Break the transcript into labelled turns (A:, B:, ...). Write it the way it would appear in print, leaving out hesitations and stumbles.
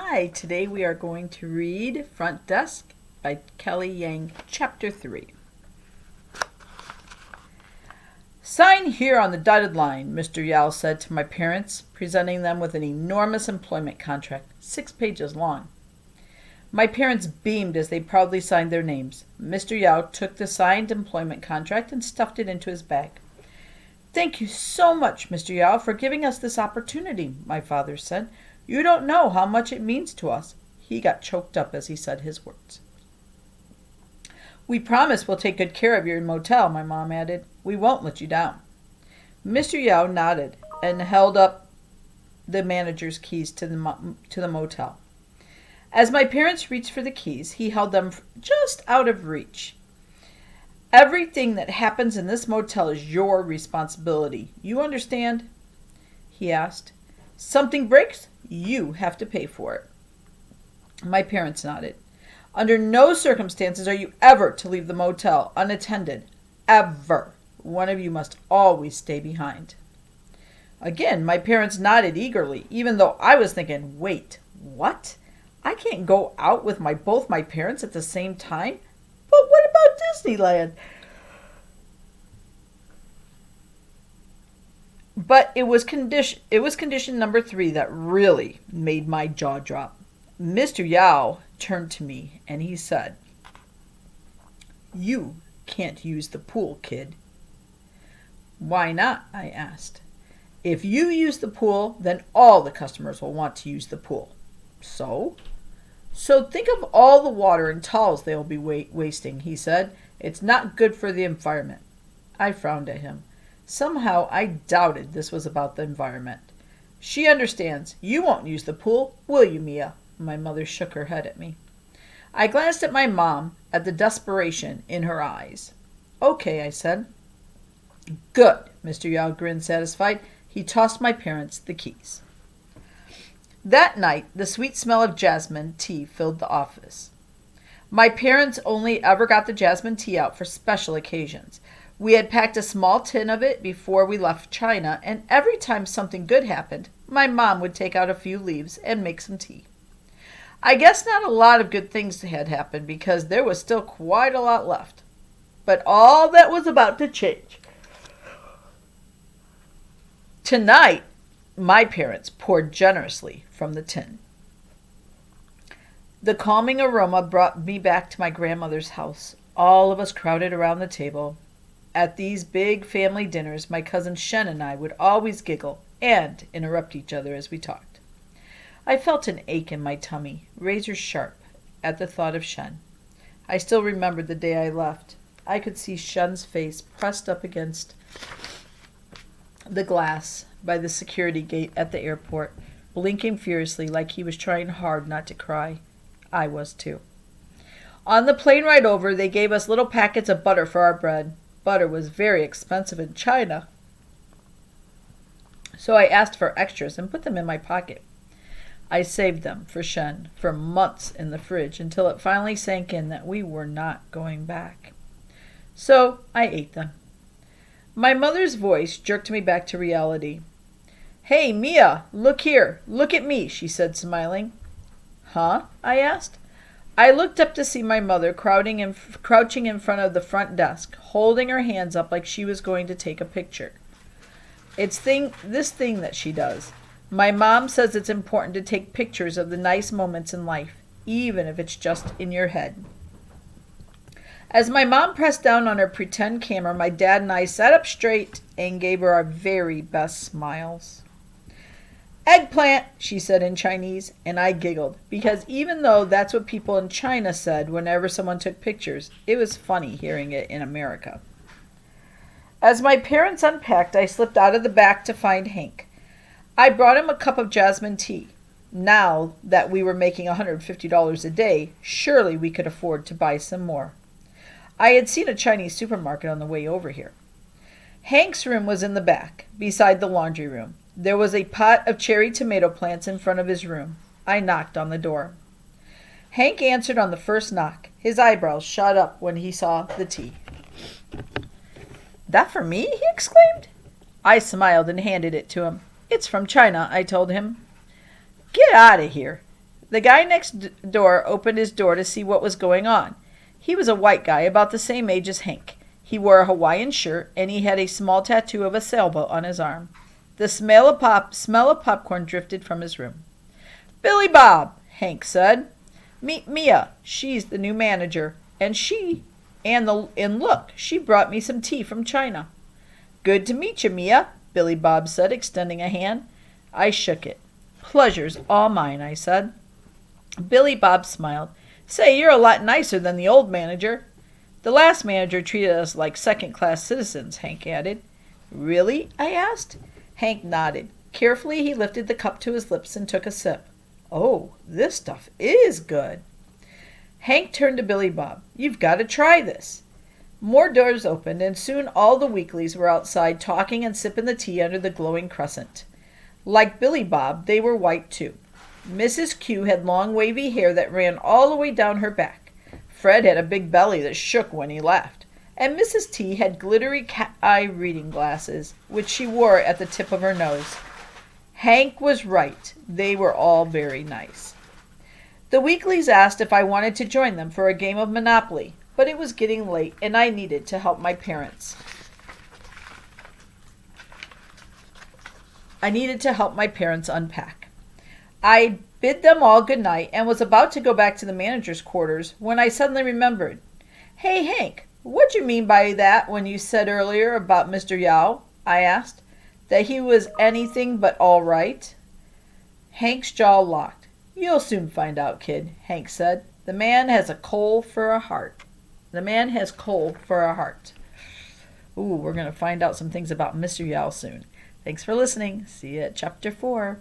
A: Hi, today we are going to read Front Desk by Kelly Yang, Chapter 3. Sign here on the dotted line, Mr. Yao said to my parents, presenting them with an enormous employment contract, 6 pages long. My parents beamed as they proudly signed their names. Mr. Yao took the signed employment contract and stuffed it into his bag. Thank you so much, Mr. Yao, for giving us this opportunity, my father said. You don't know how much it means to us. He got choked up as he said his words. We promise we'll take good care of your motel, my mom added. We won't let you down. Mr. Yao nodded and held up the manager's keys to the motel. As my parents reached for the keys, he held them just out of reach. Everything that happens in this motel is your responsibility. You understand? He asked. Something breaks, you have to pay for it. My parents nodded. Under no circumstances are you ever to leave the motel unattended. Ever. One of you must always stay behind. Again, my parents nodded eagerly, even though I was thinking, wait, what? I can't go out with both my parents at the same time? But what about Disneyland? But it was condition number 3 that really made my jaw drop. Mr. Yao turned to me and he said, You can't use the pool, kid. Why not? I asked. If you use the pool, then all the customers will want to use the pool. So think of all the water and towels they will be wasting, he said. It's not good for the environment. I frowned at him. Somehow I doubted this was about the environment. She understands. You won't use the pool, will you, Mia? My mother shook her head at me. I glanced at my mom, at the desperation in her eyes. Okay, I said. Good, Mr. Yao grinned satisfied. He tossed my parents the keys. That night, the sweet smell of jasmine tea filled the office. My parents only ever got the jasmine tea out for special occasions. We had packed a small tin of it before we left China, and every time something good happened, my mom would take out a few leaves and make some tea. I guess not a lot of good things had happened because there was still quite a lot left. But all that was about to change. Tonight, my parents poured generously from the tin. The calming aroma brought me back to my grandmother's house. All of us crowded around the table. At these big family dinners, my cousin Shen and I would always giggle and interrupt each other as we talked. I felt an ache in my tummy, razor sharp, at the thought of Shen. I still remembered the day I left. I could see Shen's face pressed up against the glass by the security gate at the airport, blinking furiously like he was trying hard not to cry. I was too. On the plane ride over, they gave us little packets of butter for our bread. Butter was very expensive in China, so I asked for extras and put them in my pocket. I saved them for Shen for months in the fridge until it finally sank in that we were not going back. So I ate them. My mother's voice jerked me back to reality. Hey, Mia, look here. Look at me, she said, smiling. Huh? I asked. I looked up to see my mother crouching in front of the front desk, holding her hands up like she was going to take a picture. It's this thing that she does. My mom says it's important to take pictures of the nice moments in life, even if it's just in your head. As my mom pressed down on her pretend camera, my dad and I sat up straight and gave her our very best smiles. Eggplant, she said in Chinese, and I giggled, because even though that's what people in China said whenever someone took pictures, it was funny hearing it in America. As my parents unpacked, I slipped out of the back to find Hank. I brought him a cup of jasmine tea. Now that we were making $150 a day, surely we could afford to buy some more. I had seen a Chinese supermarket on the way over here. Hank's room was in the back, beside the laundry room. There was a pot of cherry tomato plants in front of his room. I knocked on the door. Hank answered on the first knock. His eyebrows shot up when he saw the tea. That for me? He exclaimed. I smiled and handed it to him. It's from China, I told him. Get out of here. The guy next door opened his door to see what was going on. He was a white guy about the same age as Hank. He wore a Hawaiian shirt, and he had a small tattoo of a sailboat on his arm. The smell of popcorn drifted from his room. "Billy Bob," Hank said. "Meet Mia. She's the new manager. And look, she brought me some tea from China." "Good to meet you, Mia," Billy Bob said, extending a hand. I shook it. "Pleasure's all mine," I said. Billy Bob smiled. "Say, you're a lot nicer than the old manager." "The last manager treated us like second-class citizens," Hank added. "Really?" I asked. Hank nodded. Carefully, he lifted the cup to his lips and took a sip. "Oh, this stuff is good." Hank turned to Billy Bob. "You've got to try this." More doors opened, and soon all the weeklies were outside talking and sipping the tea under the glowing crescent. Like Billy Bob, they were white too. Mrs. Q had long wavy hair that ran all the way down her back. Fred had a big belly that shook when he laughed. And Mrs. T had glittery cat-eye reading glasses, which she wore at the tip of her nose. Hank was right. They were all very nice. The weeklies asked if I wanted to join them for a game of Monopoly, but it was getting late and I needed to help my parents. Unpack. I bid them all good night and was about to go back to the manager's quarters when I suddenly remembered. "Hey, Hank, what'd you mean by that when you said earlier about Mr. Yao?" I asked. "That he was anything but all right?" Hank's jaw locked. "You'll soon find out, kid," Hank said. The man has coal for a heart. Ooh, we're going to find out some things about Mr. Yao soon. Thanks for listening. See you at Chapter 4.